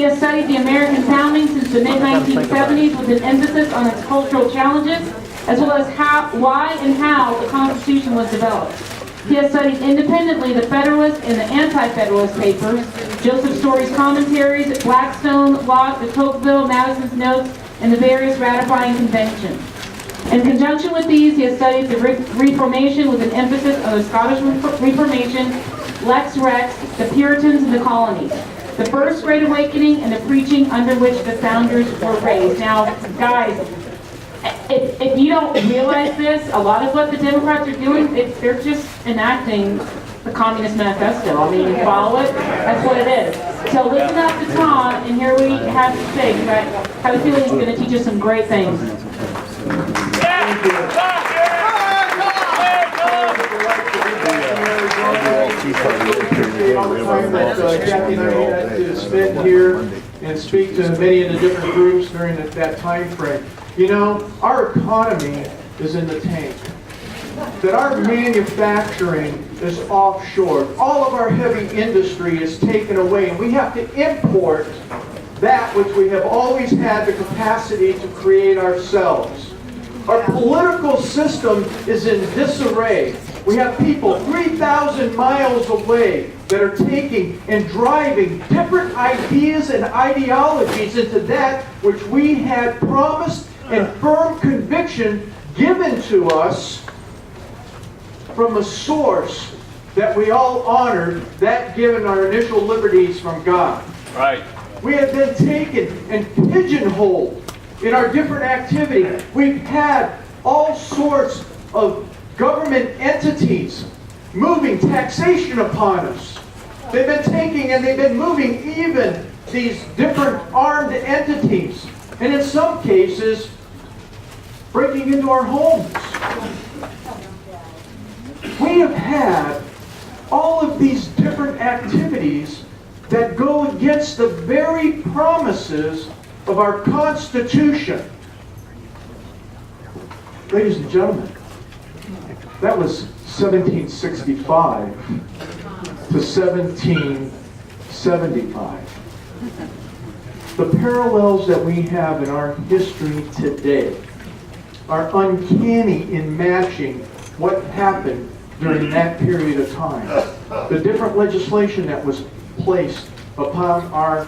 He has studied the American founding since the mid-1970s with an emphasis on its cultural challenges, as well as why and how the Constitution was developed. He has studied independently the Federalist and the Anti-Federalist papers, Joseph Story's commentaries, Blackstone, Locke, de Tocqueville, Madison's notes, and the various ratifying conventions. In conjunction with these, he has studied the Reformation with an emphasis on the Scottish Reformation, Lex Rex, the Puritans, and the colonies, the First Great Awakening, and the preaching under which the founders were raised. Now, guys, if you don't realize this, a lot of what the Democrats are doing, they're just enacting the Communist Manifesto. I mean, you follow it, that's what it is. So listen up to Tom and hear what he has to say, because I have a feeling he's going to teach us some great things. All the time that Kathy and I had to spend here and speak to many of the different groups during that time frame. You know, our economy is in the tank. That our manufacturing is offshore. All of our heavy industry is taken away, and we have to import that which we have always had the capacity to create ourselves. Our political system is in disarray. We have people 3,000 miles away that are taking and driving different ideas and ideologies into that which we had promised and firm conviction given to us from a source that we all honored, that given our initial liberties from God. Right. We have been taken and pigeonholed in our different activity. We've had all sorts of government entities moving taxation upon us. They've been taking and they've been moving even these different armed entities, and in some cases breaking into our homes. We have had all of these different activities that go against the very promises of our Constitution. Ladies and gentlemen, that was 1765 to 1775. The parallels that we have in our history today are uncanny in matching what happened during that period of time. The different legislation that was placed upon our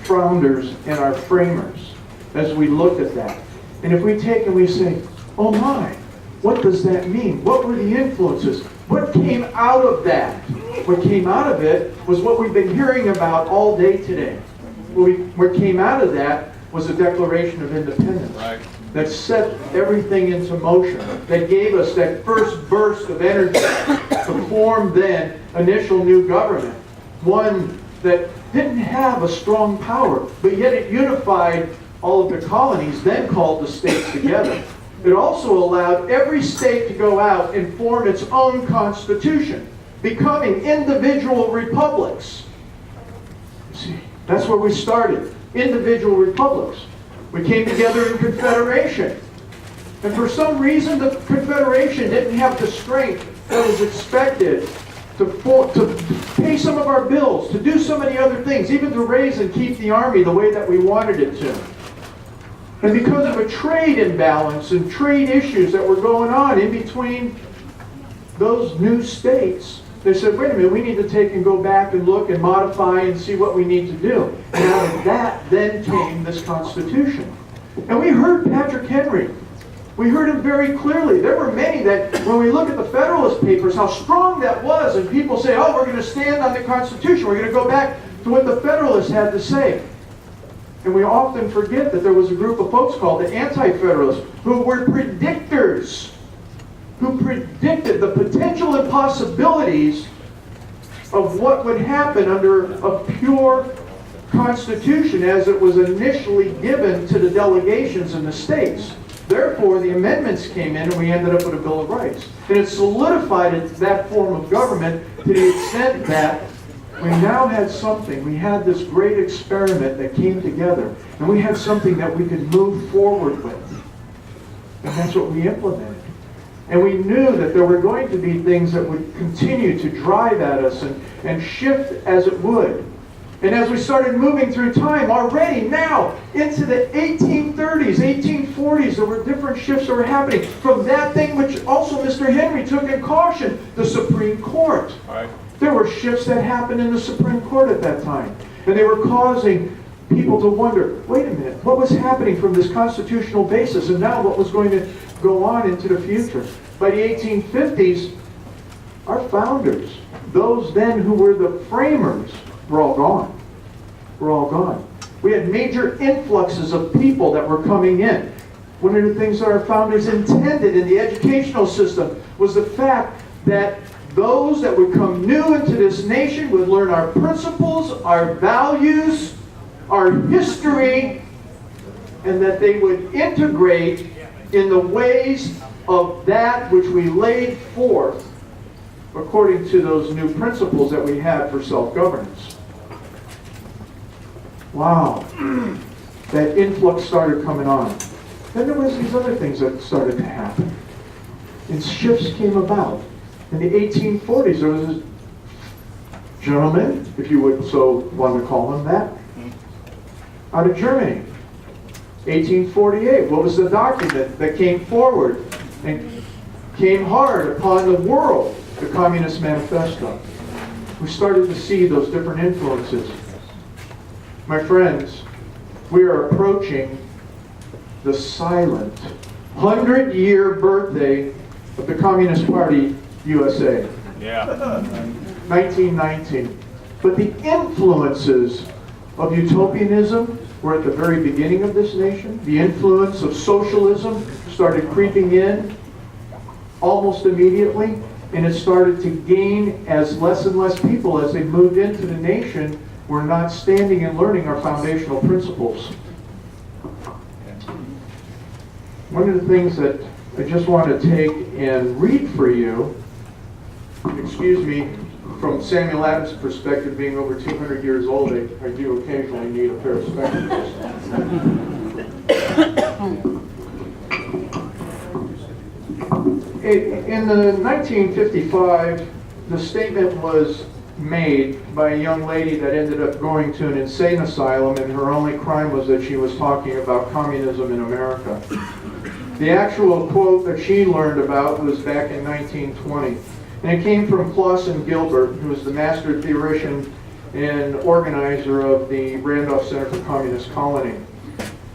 founders and our framers as we looked at that. And if we take and we say, oh my, what does that mean? What were the influences? What came out of that? What came out of it was what we've been hearing about all day today. What came out of that was a Declaration of Independence. Right. That set everything into motion, that gave us that first burst of energy to form then initial new government. One that didn't have a strong power, but yet it unified all of the colonies, then called the states together. It also allowed every state to go out and form its own constitution, becoming individual republics. See, that's where we started, individual republics. We came together in Confederation. And for some reason, the Confederation didn't have the strength that was expected to pay some of our bills, to do so many other things, even to raise and keep the Army the way that we wanted it to. And because of a trade imbalance and trade issues that were going on in between those new states, they said, wait a minute, we need to take and go back and look and modify and see what we need to do. And out of that then came this Constitution. And we heard Patrick Henry. We heard him very clearly. There were many that, when we look at the Federalist Papers, how strong that was, and people say, oh, we're going to stand on the Constitution. We're going to go back to what the Federalists had to say. And we often forget that there was a group of folks called the Anti-Federalists who were predictors, who predicted the potential impossibilities of what would happen under a pure Constitution as it was initially given to the delegations in the states. Therefore, the amendments came in and we ended up with a Bill of Rights. And it solidified that form of government to the extent that we now had something. We had this great experiment that came together, and we had something that we could move forward with. And that's what we implemented. And we knew that there were going to be things that would continue to drive at us and shift as it would. And as we started moving through time, already now into the 1830s, 1840s, there were different shifts that were happening. From that thing which also Mr. Henry took in caution, the Supreme Court. Right. There were shifts that happened in the Supreme Court at that time. And they were causing people to wonder, wait a minute, what was happening from this constitutional basis and now what was going to go on into the future? By the 1850s, our founders, those then who were the framers, were all gone. We're all gone. We had major influxes of people that were coming in. One of the things that our founders intended in the educational system was the fact that those that would come new into this nation would learn our principles, our values, our history, and that they would integrate in the ways of that which we laid forth according to those new principles that we had for self-governance. Wow. That influx started coming on. Then there was these other things that started to happen. And shifts came about. In the 1840s, there was this gentleman, if you would so want to call him that, out of Germany. 1848, what was the document that came forward and came hard upon the world? The Communist Manifesto. We started to see those different influences. My friends, we are approaching the silent 100-year birthday of the Communist Party USA. Yeah. 1919. But the influences of utopianism were at the very beginning of this nation. The influence of socialism started creeping in almost immediately, and it started to gain as less and less people as they moved into the nation were not standing and learning our foundational principles. One of the things that I just want to take and read for you, excuse me, from Samuel Adams' perspective, being over 200 years old, I do occasionally need a pair of spectacles. In the 1955, the statement was made by a young lady that ended up going to an insane asylum, and her only crime was that she was talking about communism in America. The actual quote that she learned about was back in 1920. And it came from Clausen Gilbert, who was the master theoretician and organizer of the Randolph Center for Communist Colony.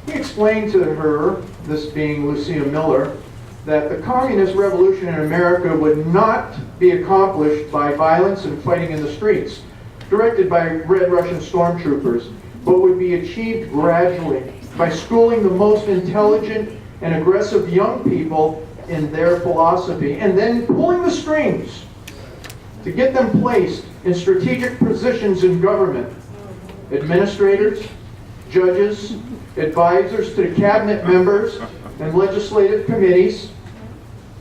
He explained to her, this being Lucia Miller, that the communist revolution in America would not be accomplished by violence and fighting in the streets, directed by Red Russian stormtroopers, but would be achieved gradually by schooling the most intelligent and aggressive young people in their philosophy, and then pulling the strings to get them placed in strategic positions in government. Administrators, judges, advisors to the cabinet members and legislative committees.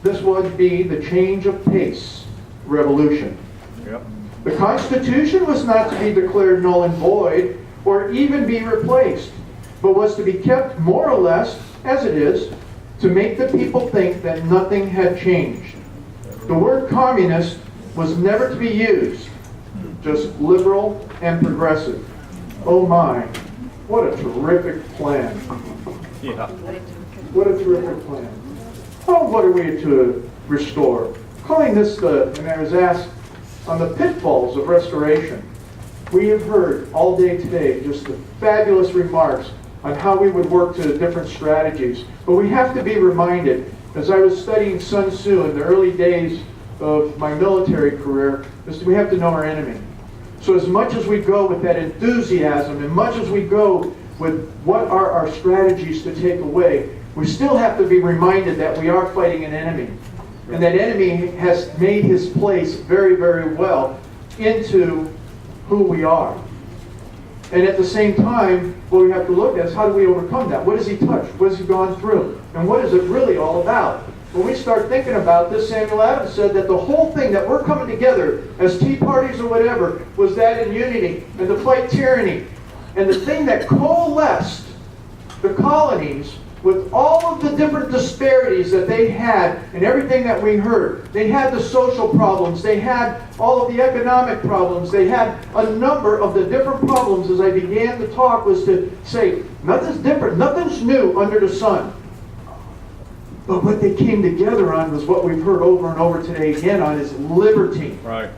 This would be the change of pace revolution. Yep. The Constitution was not to be declared null and void or even be replaced, but was to be kept more or less as it is, to make the people think that nothing had changed. The word communist was never to be used, just liberal and progressive. Oh my, what a terrific plan. Yeah. What a terrific plan. Oh, what are we to restore? Calling this and I was asked, on the pitfalls of restoration. We have heard all day today just the fabulous remarks on how we would work to the different strategies. But we have to be reminded, as I was studying Sun Tzu in the early days of my military career, is we have to know our enemy. So as much as we go with that enthusiasm, and much as we go with what are our strategies to take away, we still have to be reminded that we are fighting an enemy. And that enemy has made his place very, very well into who we are. And at the same time, what we have to look at is how do we overcome that? What has he touched? What has he gone through? And what is it really all about? When we start thinking about this, Samuel Adams said that the whole thing that we're coming together as tea parties or whatever was that in unity and to fight tyranny. And the thing that coalesced the colonies with all of the different disparities that they had and everything that we heard. They had the social problems, they had all of the economic problems, they had a number of the different problems. As I began to talk, was to say, nothing's different, nothing's new under the sun. But what they came together on was what we've heard over and over today again on, is liberty. Right.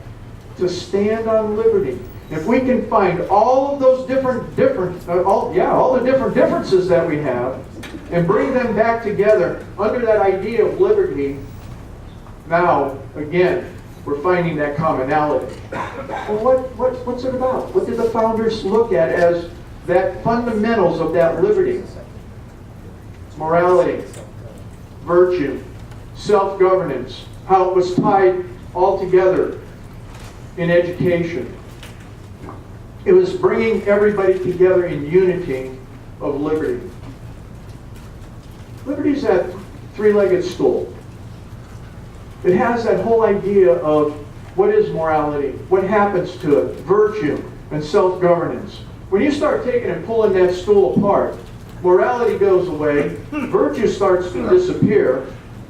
To stand on liberty. If we can find all of those all the different differences that we have and bring them back together under that idea of liberty, now, again, we're finding that commonality. Well, what's it about? What did the founders look at as that fundamentals of that liberty? Morality, virtue, self-governance, how it was tied all together in education. It was bringing everybody together in unity of liberty. Liberty's that three-legged stool. It has that whole idea of what is morality, what happens to it, virtue, and self-governance. When you start taking and pulling that stool apart, morality goes away, virtue starts to disappear,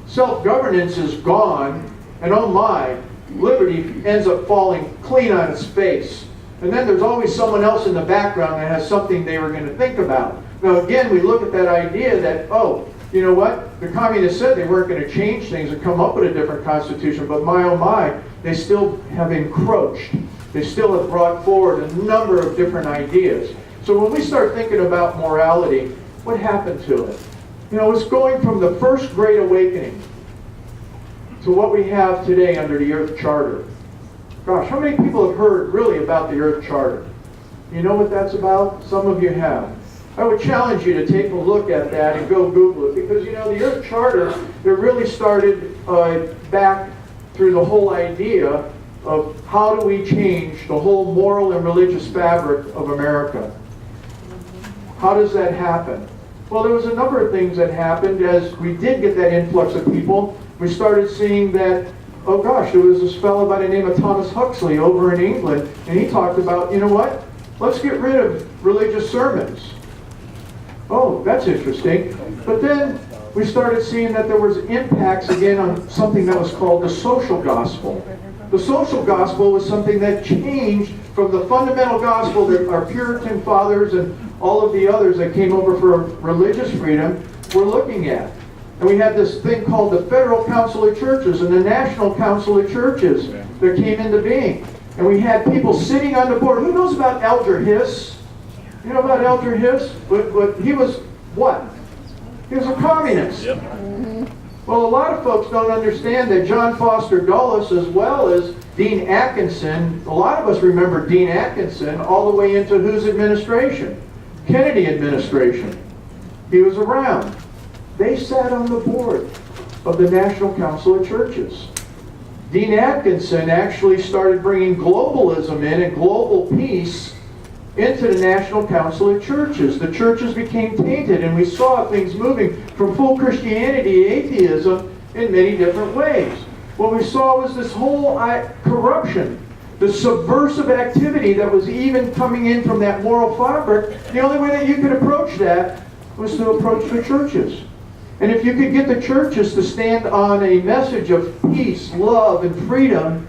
self-governance is gone, and oh my, liberty ends up falling clean on its face. And then there's always someone else in the background that has something they were going to think about. Now again, we look at that idea that, oh, you know what? The communists said they weren't going to change things and come up with a different constitution, but my oh my, they still have encroached. They still have brought forward a number of different ideas. So when we start thinking about morality, what happened to it? You know, it's going from the first Great Awakening to what we have today under the Earth Charter. Gosh, how many people have heard really about the Earth Charter? You know what that's about? Some of you have. I would challenge you to take a look at that and go Google it, because you know the Earth Charter, it really started back through the whole idea of how do we change the whole moral and religious fabric of America. How does that happen? Well, there was a number of things that happened as we did get that influx of people. We started seeing that, oh gosh, there was this fellow by the name of Thomas Huxley over in England, and he talked about, you know what? Let's get rid of religious sermons. Oh, that's interesting. But then we started seeing that there was impacts again on something that was called the social gospel. The social gospel was something that changed from the fundamental gospel that our Puritan fathers and all of the others that came over for religious freedom were looking at. And we had this thing called the Federal Council of Churches and the National Council of Churches that came into being. And we had people sitting on the board. Who knows about Elder Hiss? You know about Elder Hiss? But he was what? He was a communist. Yep. Well, a lot of folks don't understand that John Foster Dulles, as well as Dean Atkinson, a lot of us remember Dean Atkinson all the way into whose administration? Kennedy administration. He was around. They sat on the board of the National Council of Churches. Dean Atkinson actually started bringing globalism in and global peace into the National Council of Churches. The churches became tainted, and we saw things moving from full Christianity to atheism in many different ways. What we saw was this whole corruption, the subversive activity that was even coming in from that moral fabric. The only way that you could approach that was to approach the churches. And if you could get the churches to stand on a message of peace, love, and freedom,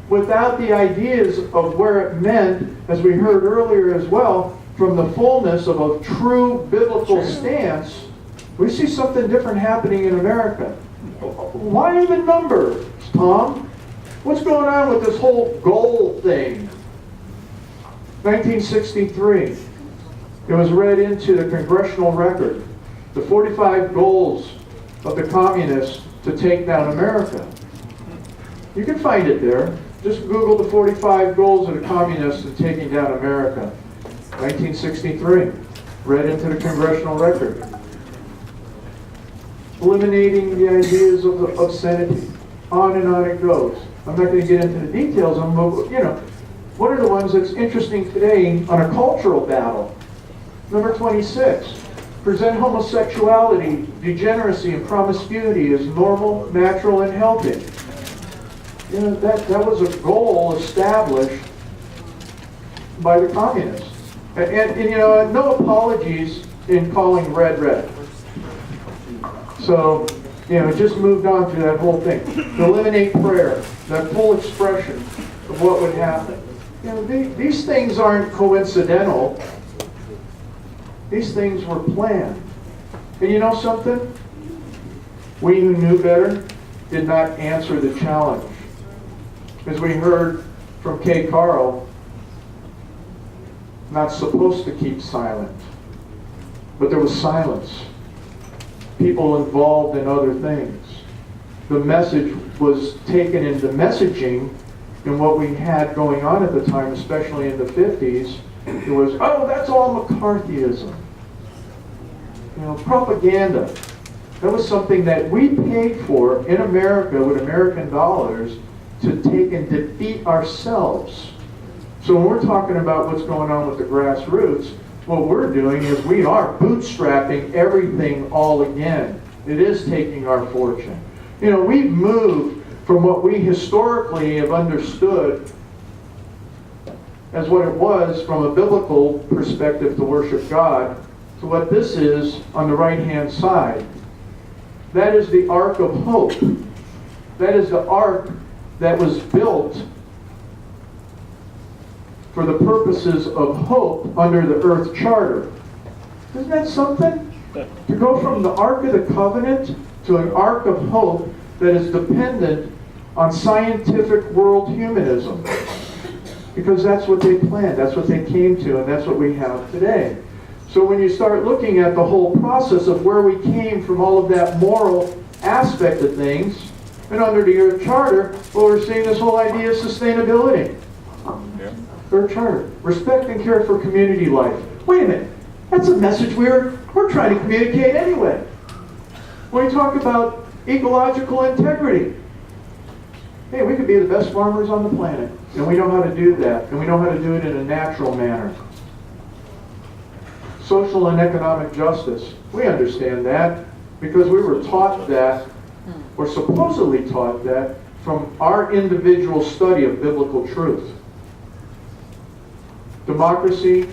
without the ideas of where it meant, as we heard earlier as well, from the fullness of a true biblical stance, we see something different happening in America. Why even numbers, Tom? What's going on with this whole goal thing? 1963. It was read into the congressional record. The 45 goals of the communists to take down America. You can find it there. Just Google the 45 goals of the communists in taking down America. 1963. Read into the congressional record. Eliminating the ideas of obscenity. On and on it goes. I'm not going to get into the details. One of the ones that's interesting today on a cultural battle. Number 26. Present homosexuality, degeneracy, and promiscuity as normal, natural, and healthy. You know, that was a goal established by the communists. And no apologies in calling red red. So, it just moved on through that whole thing. To eliminate prayer, that full expression of what would happen. These things aren't coincidental. These things were planned. And you know something? We who knew better did not answer the challenge. As we heard from Kay Carl, not supposed to keep silent. But there was silence. People involved in other things. The message was taken into messaging, and what we had going on at the time, especially in the 50s, it was, oh, that's all McCarthyism. Propaganda. That was something that we paid for in America with American dollars to take and defeat ourselves. So when we're talking about what's going on with the grassroots, what we're doing is we are bootstrapping everything all again. It is taking our fortune. We've moved from what we historically have understood as what it was from a biblical perspective to worship God to what this is on the right-hand side. That is the Ark of Hope. That is the Ark that was built for the purposes of hope under the Earth Charter. Isn't that something? To go from the Ark of the Covenant to an Ark of Hope that is dependent on scientific world humanism. Because that's what they planned, that's what they came to, and that's what we have today. So when you start looking at the whole process of where we came from, all of that moral aspect of things, and under the Earth Charter, well, we're seeing this whole idea of sustainability. Yeah. Earth Charter, respect and care for community life. Wait a minute, that's a message we're trying to communicate anyway. When we talk about ecological integrity, hey, we could be the best farmers on the planet, and we know how to do that, and we know how to do it in a natural manner. Social and economic justice, we understand that because we were taught that, or supposedly taught that, from our individual study of biblical truth. Democracy,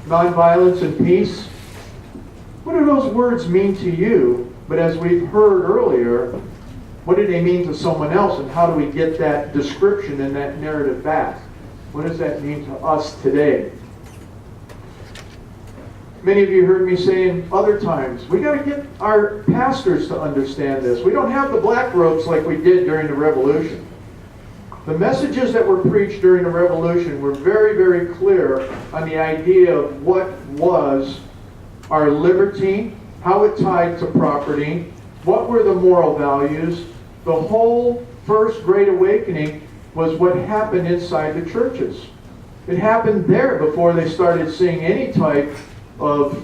nonviolence, and peace. What do those words mean to you? But as we've heard earlier, what do they mean to someone else, and how do we get that description and that narrative back? What does that mean to us today? Many of you heard me saying other times, we got to get our pastors to understand this. We don't have the black robes like we did during the Revolution. The messages that were preached during the Revolution were very, very clear on the idea of what was our liberty, how it tied to property, what were the moral values. The whole First Great Awakening was what happened inside the churches. It happened there before they started seeing any type of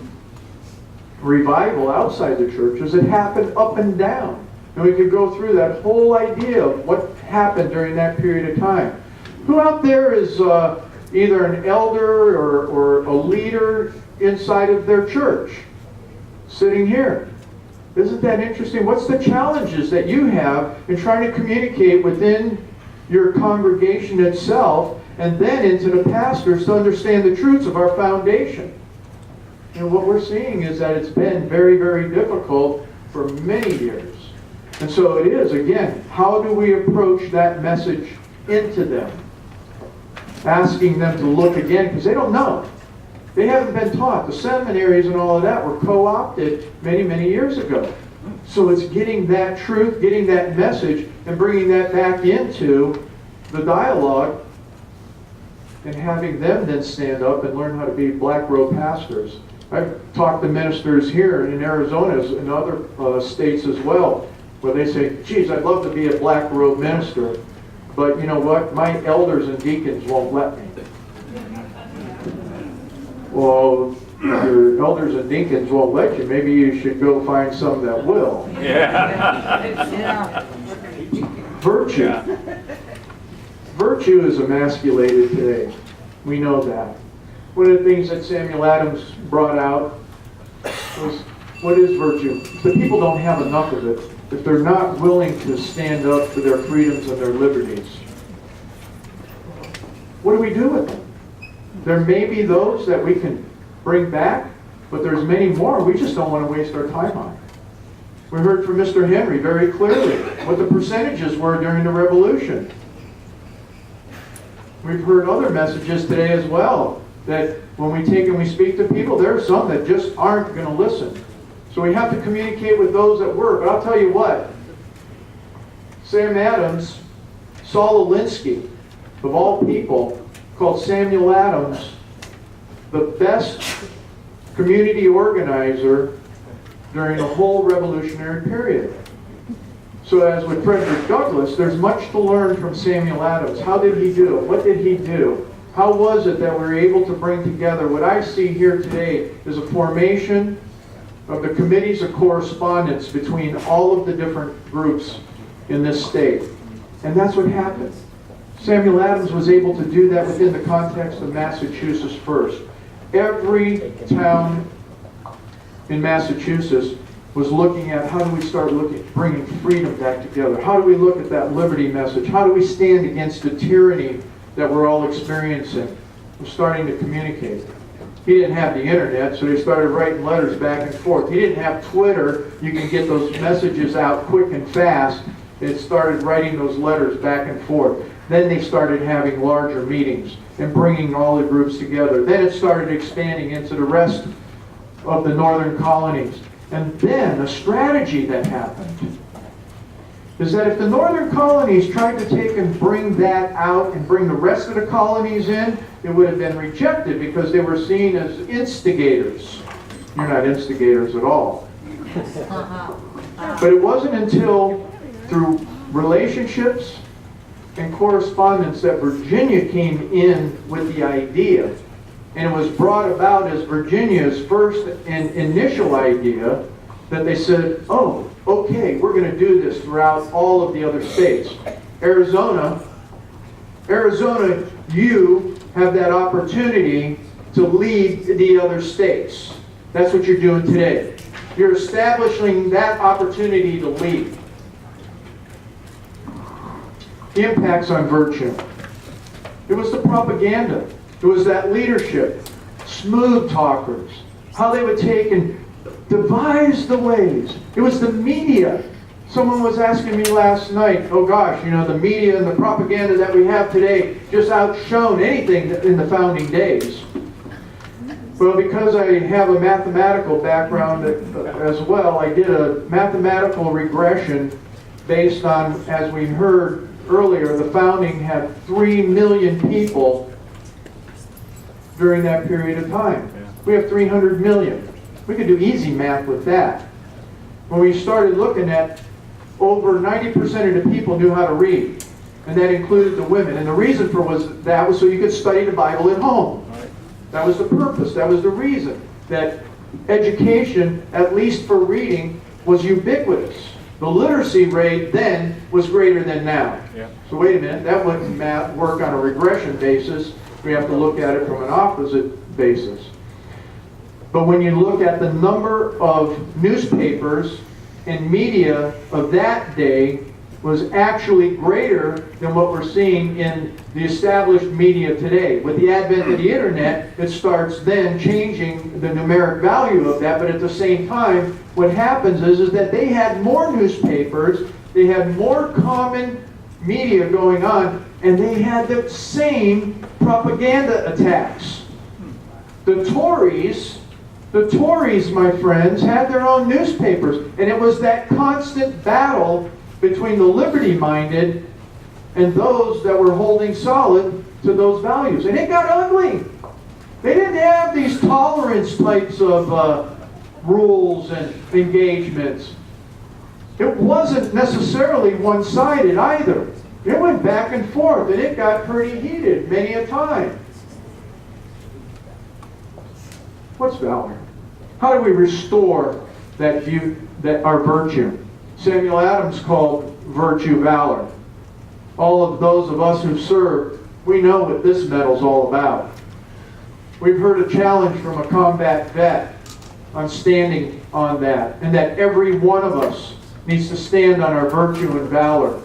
revival outside the churches. It happened up and down. And we could go through that whole idea of what happened during that period of time. Who out there is either an elder or a leader inside of their church? Sitting here. Isn't that interesting? What's the challenges that you have in trying to communicate within your congregation itself and then into the pastors to understand the truths of our foundation? And what we're seeing is that it's been very, very difficult for many years. And so it is, again, how do we approach that message into them? Asking them to look again, because they don't know. They haven't been taught. The seminaries and all of that were co-opted many, many years ago. So it's getting that truth, getting that message, and bringing that back into the dialogue, and having them then stand up and learn how to be black robe pastors. I've talked to ministers here in Arizona and other states as well, where they say, geez, I'd love to be a black robe minister, but you know what? My elders and deacons won't let me. Well, if your elders and deacons won't let you, maybe you should go find some that will. Yeah. Virtue. Yeah. Virtue is emasculated today. We know that. One of the things that Samuel Adams brought out was, what is virtue? If the people don't have enough of it, if they're not willing to stand up for their freedoms and their liberties, what do we do with them? There may be those that we can bring back, but there's many more we just don't want to waste our time on. We heard from Mr. Henry very clearly what the percentages were during the Revolution. We've heard other messages today as well, that when we take and we speak to people, there are some that just aren't going to listen. So we have to communicate with those that work. But I'll tell you what, Sam Adams, Saul Alinsky, of all people, called Samuel Adams the best community organizer during the whole Revolutionary period. So as with Frederick Douglass, there's much to learn from Samuel Adams. How did he do it? What did he do? How was it that we were able to bring together? What I see here today is a formation of the committees of correspondence between all of the different groups in this state. And that's what happened. Samuel Adams was able to do that within the context of Massachusetts First. Every town in Massachusetts was looking at how do we start bringing freedom back together? How do we look at that liberty message? How do we stand against the tyranny that we're all experiencing? We're starting to communicate. He didn't have the internet, so he started writing letters back and forth. He didn't have Twitter. You can get those messages out quick and fast. It started writing those letters back and forth. Then they started having larger meetings and bringing all the groups together. Then it started expanding into the rest of the northern colonies. And then a strategy that happened is that if the northern colonies tried to take and bring that out and bring the rest of the colonies in, it would have been rejected because they were seen as instigators. You're not instigators at all. But it wasn't until through relationships and correspondence that Virginia came in with the idea. And it was brought about as Virginia's first and initial idea that they said, oh, okay, we're going to do this throughout all of the other states. Arizona, you have that opportunity to lead the other states. That's what you're doing today. You're establishing that opportunity to lead. The impacts on virtue. It was the propaganda. It was that leadership, smooth talkers, how they would take and devise the ways. It was the media. Someone was asking me last night, oh gosh, you know, the media and the propaganda that we have today just outshone anything in the founding days. Well, because I have a mathematical background as well, I did a mathematical regression based on, as we heard earlier, the founding had 3 million people during that period of time. We have 300 million. We could do easy math with that. When we started looking at, over 90% of the people knew how to read, and that included the women. And the reason for that was so you could study the Bible at home. That was the purpose. That was the reason that education, at least for reading, was ubiquitous. The literacy rate then was greater than now. Yeah. So wait a minute, that wouldn't work on a regression basis. We have to look at it from an opposite basis. But when you look at the number of newspapers and media of that day was actually greater than what we're seeing in the established media today. With the advent of the internet, it starts then changing the numeric value of that, but at the same time, what happens is that they had more newspapers, they had more common media going on, and they had the same propaganda attacks. The Tories, my friends, had their own newspapers, and it was that constant battle between the liberty-minded and those that were holding solid to those values. And it got ugly. They didn't have these tolerance types of rules and engagements. It wasn't necessarily one-sided either. It went back and forth, and it got pretty heated many a time. What's valor? How do we restore that view, that our virtue? Samuel Adams called virtue valor. All of those of us who served, we know what this medal's all about. We've heard a challenge from a combat vet on standing on that, and that every one of us needs to stand on our virtue and valor.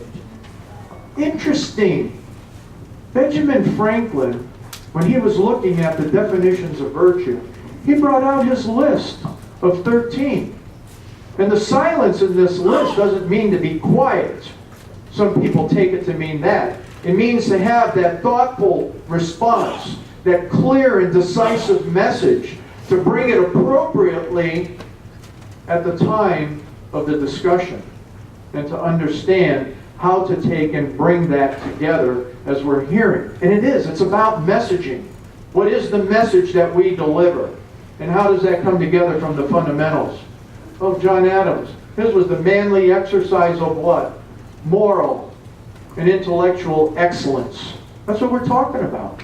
Interesting. Benjamin Franklin, when he was looking at the definitions of virtue, he brought out his list of 13. And the silence in this list doesn't mean to be quiet. Some people take it to mean that. It means to have that thoughtful response, that clear and decisive message, to bring it appropriately at the time of the discussion, and to understand how to take and bring that together as we're hearing. And it's about messaging. What is the message that we deliver? And how does that come together from the fundamentals? Oh, John Adams, his was the manly exercise of what? Moral and intellectual excellence. That's what we're talking about.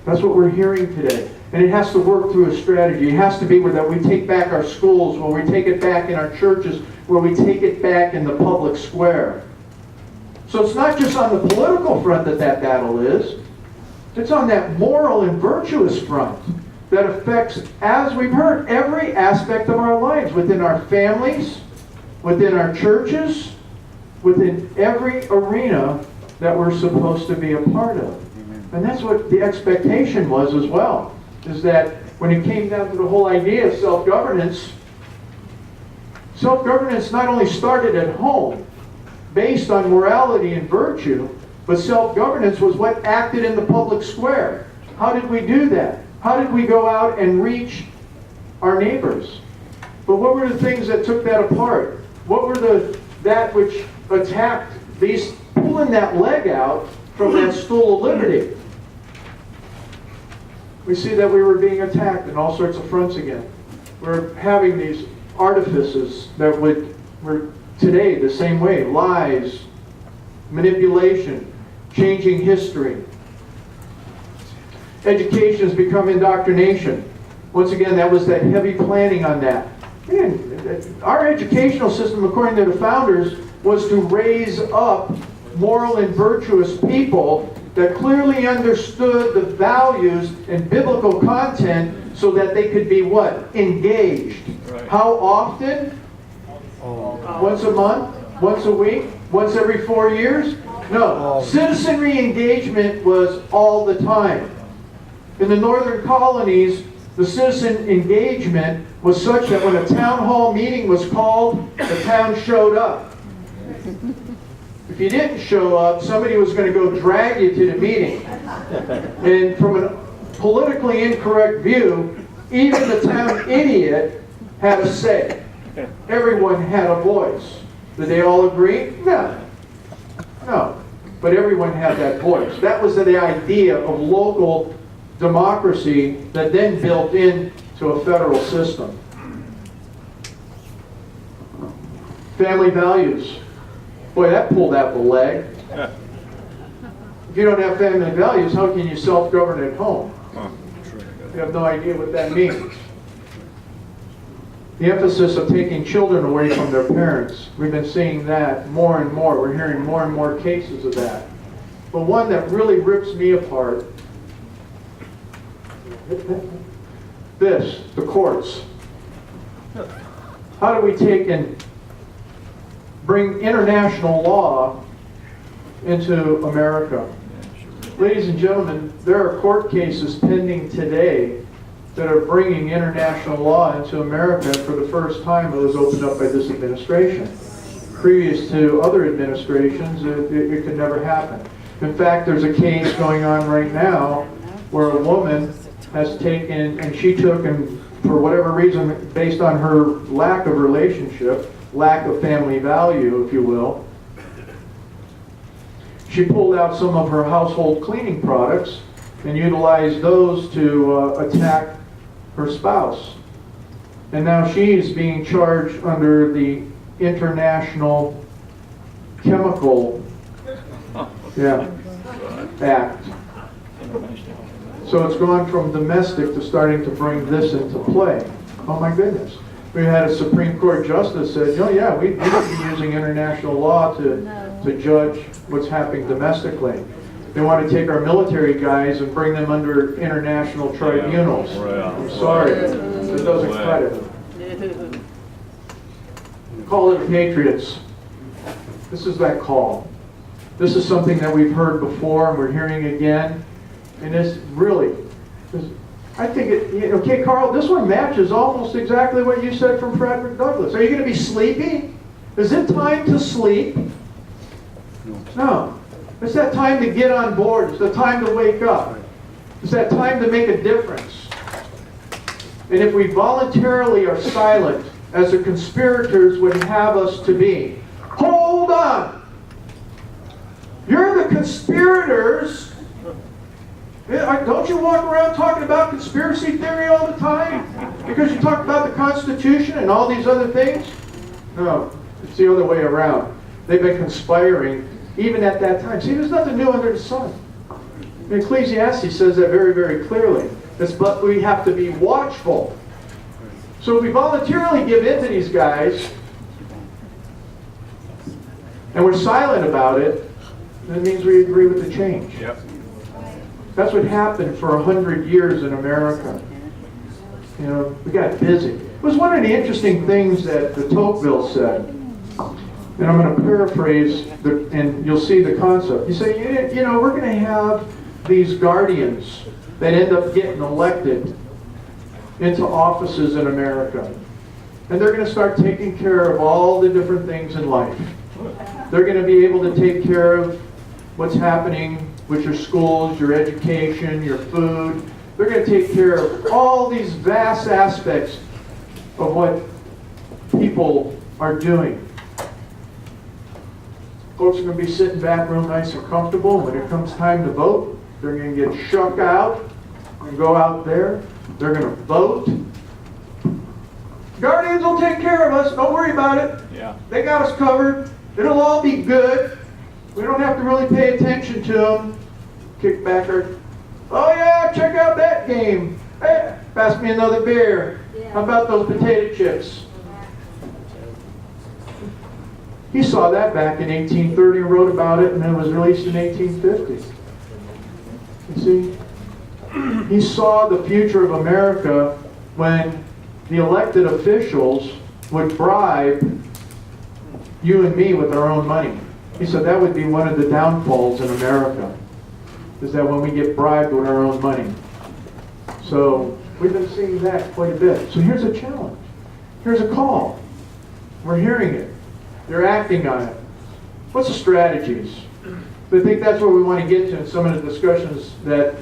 That's what we're hearing today. And it has to work through a strategy. It has to be where that we take back our schools, where we take it back in our churches, where we take it back in the public square. So it's not just on the political front that battle is. It's on that moral and virtuous front that affects, as we've heard, every aspect of our lives, within our families, within our churches, within every arena that we're supposed to be a part of. And that's what the expectation was as well, is that when it came down to the whole idea of self-governance not only started at home, based on morality and virtue, but self-governance was what acted in the public square. How did we do that? How did we go out and reach our neighbors? But what were the things that took that apart? What were that which attacked these, pulling that leg out from that stool of liberty? We see that we were being attacked in all sorts of fronts again. We're having these artifices that were today the same way. Lies, manipulation, changing history. Education has become indoctrination. Once again, that was that heavy planning on that. Man, our educational system, according to the founders, was to raise up moral and virtuous people that clearly understood the values and biblical content so that they could be what? Engaged. Right. How often? Once a month? Once a week? Once every 4 years? No. Citizenry engagement was all the time. In the northern colonies, the citizen engagement was such that when a town hall meeting was called, the town showed up. If you didn't show up, somebody was going to go drag you to the meeting. And from a politically incorrect view, even the town idiot had a say. Everyone had a voice. Did they all agree? No. No. But everyone had that voice. That was the idea of local democracy that then built into a federal system. Family values. Boy, that pulled out the leg. If you don't have family values, how can you self-govern at home? You have no idea what that means. The emphasis of taking children away from their parents. We've been seeing that more and more. We're hearing more and more cases of that. But one that really rips me apart, the courts. How do we take and bring international law into America? Ladies and gentlemen, there are court cases pending today that are bringing international law into America. For the first time, it was opened up by this administration. Previous to other administrations, it could never happen. In fact, there's a case going on right now where a woman has taken, and she took, and for whatever reason, based on her lack of relationship, lack of family value, if you will, she pulled out some of her household cleaning products and utilized those to attack her spouse. And now she is being charged under the International Chemical Act. So it's gone from domestic to starting to bring this into play. Oh my goodness. We had a Supreme Court justice said, oh yeah, we need to be using international law to judge what's happening domestically. They want to take our military guys and bring them under international tribunals. I'm sorry, it doesn't cut it. Call it patriots. This is that call. This is something that we've heard before and we're hearing again. And it's really, I think okay, Carl, this one matches almost exactly what you said from Frederick Douglass. Are you going to be sleepy? Is it time to sleep? No. It's that time to get on board. It's the time to wake up. It's that time to make a difference. And if we voluntarily are silent, as the conspirators would have us to be, hold on! You're the conspirators! Don't you walk around talking about conspiracy theory all the time? Because you talk about the Constitution and all these other things? No, it's the other way around. They've been conspiring even at that time. See, there's nothing new under the sun. Ecclesiastes says that very, very clearly. But we have to be watchful. So if we voluntarily give in to these guys, and we're silent about it, that means we agree with the change. Yep. That's what happened for 100 years in America. You know, we got busy. It was one of the interesting things that de Tocqueville said. And I'm going to paraphrase, and you'll see the concept. You say, you know, we're going to have these guardians that end up getting elected into offices in America. And they're going to start taking care of all the different things in life. They're going to be able to take care of what's happening with your schools, your education, your food. They're going to take care of all these vast aspects of what people are doing. Folks are going to be sitting back real nice and comfortable. When it comes time to vote, they're going to get shuck out and go out there. They're going to vote. Guardians will take care of us. Don't worry about it. Yeah. They got us covered. It'll all be good. We don't have to really pay attention to them. Kick back our, oh yeah, check out that game. Hey, pass me another beer. How about those potato chips? He saw that back in 1830 and wrote about it, and then it was released in 1850. You see? He saw the future of America when the elected officials would bribe you and me with our own money. He said that would be one of the downfalls in America, is that when we get bribed with our own money. So we've been seeing that quite a bit. So here's a challenge. Here's a call. We're hearing it. They're acting on it. What's the strategies? I think that's what we want to get to in some of the discussions that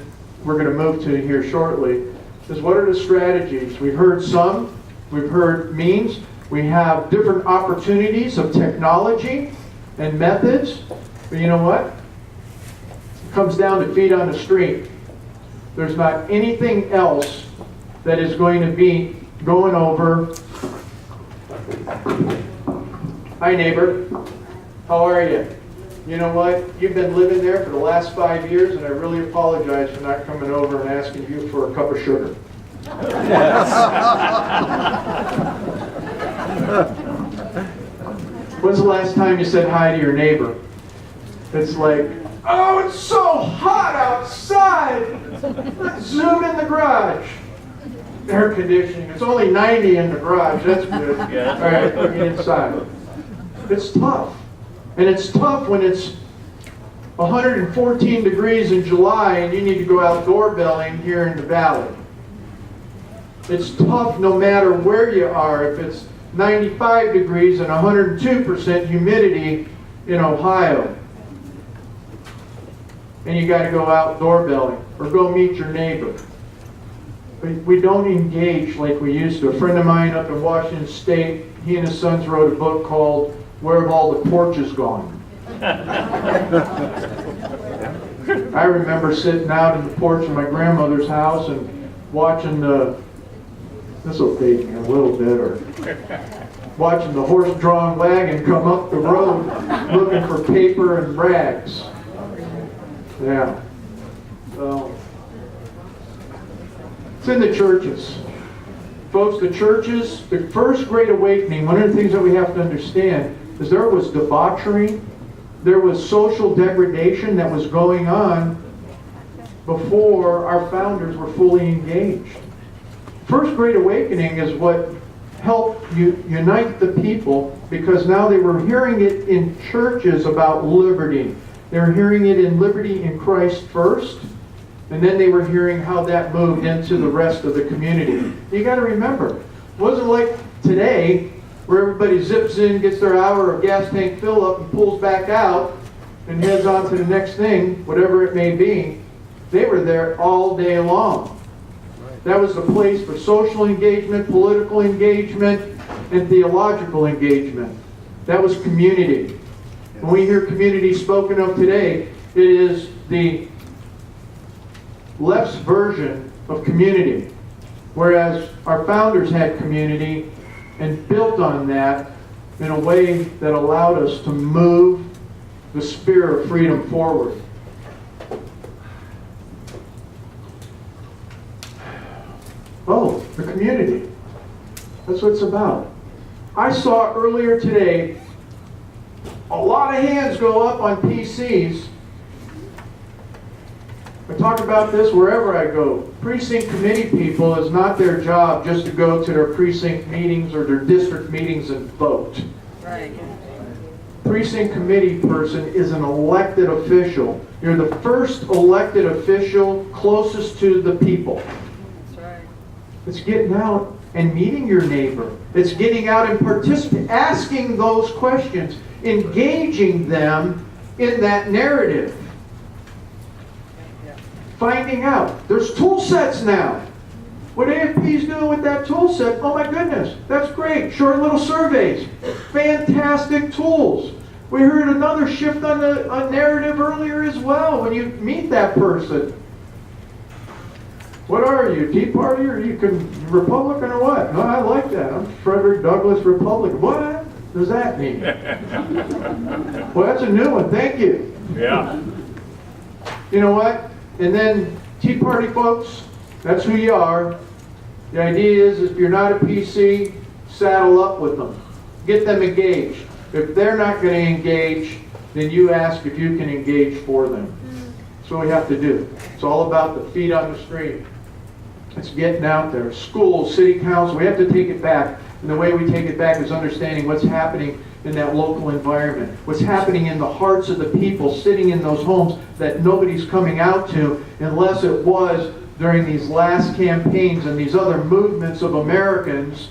we're going to move to here shortly, is what are the strategies? We've heard some. We've heard means. We have different opportunities of technology and methods. But you know what? It comes down to feet on the street. There's not anything else that is going to be going over. Hi, neighbor. How are you? You know what? You've been living there for the last 5 years, and I really apologize for not coming over and asking you for a cup of sugar. When's the last time you said hi to your neighbor? It's like, oh, it's so hot outside. Let's zoom in the garage. Air conditioning. It's only 90 in the garage. That's good. Yeah. All right, put me inside. It's tough. And it's tough when it's 114 degrees in July and you need to go outdoor belling here in the valley. It's tough no matter where you are. If it's 95 degrees and 102% humidity in Ohio, and you got to go outdoor belling or go meet your neighbor. We don't engage like we used to. A friend of mine up in Washington State, he and his sons wrote a book called Where Have All the Porches Gone? I remember sitting out in the porch of my grandmother's house and watching this will date me a little bit, or watching the horse-drawn wagon come up the road looking for paper and rags. Yeah. So, it's in the churches. Folks, the churches, the first Great Awakening, one of the things that we have to understand is there was debauchery, there was social degradation that was going on before our founders were fully engaged. First Great Awakening is what helped unite the people, because now they were hearing it in churches about liberty. They were hearing it in liberty in Christ first, And then they were hearing how that moved into the rest of the community. You got to remember, it wasn't like today where everybody zips in, gets their hour of gas tank fill up and pulls back out and heads on to the next thing, whatever it may be. They were there all day long. That was the place for social engagement, political engagement, and theological engagement. That was community. When we hear community spoken of today, it is the left's version of community. Whereas our founders had community and built on that in a way that allowed us to move the spirit of freedom forward. Oh, the community. That's what it's about. I saw earlier today a lot of hands go up on PCs. I talk about this wherever I go. Precinct committee people, is not their job just to go to their precinct meetings or their district meetings and vote. Right. Precinct committee person is an elected official. You're the first elected official closest to the people. That's right. It's getting out and meeting your neighbor. It's getting out and participating, asking those questions, engaging them in that narrative. Finding out. There's tool sets now. What AFP's doing with that tool set, oh my goodness, that's great. Short little surveys. Fantastic tools. We heard another shift on narrative earlier as well when you meet that person. What are you, Tea Party or you Republican or what? No, I like that. I'm Frederick Douglass Republican. What does that mean? Well, that's a new one. Thank you. Yeah. You know what? And then Tea Party folks, that's who you are. The idea is if you're not a PC, saddle up with them. Get them engaged. If they're not going to engage, then you ask if you can engage for them. That's what we have to do. It's all about the feet on the street. It's getting out there. Schools, city council, we have to take it back. And the way we take it back is understanding what's happening in that local environment. What's happening in the hearts of the people sitting in those homes that nobody's coming out to unless it was during these last campaigns and these other movements of Americans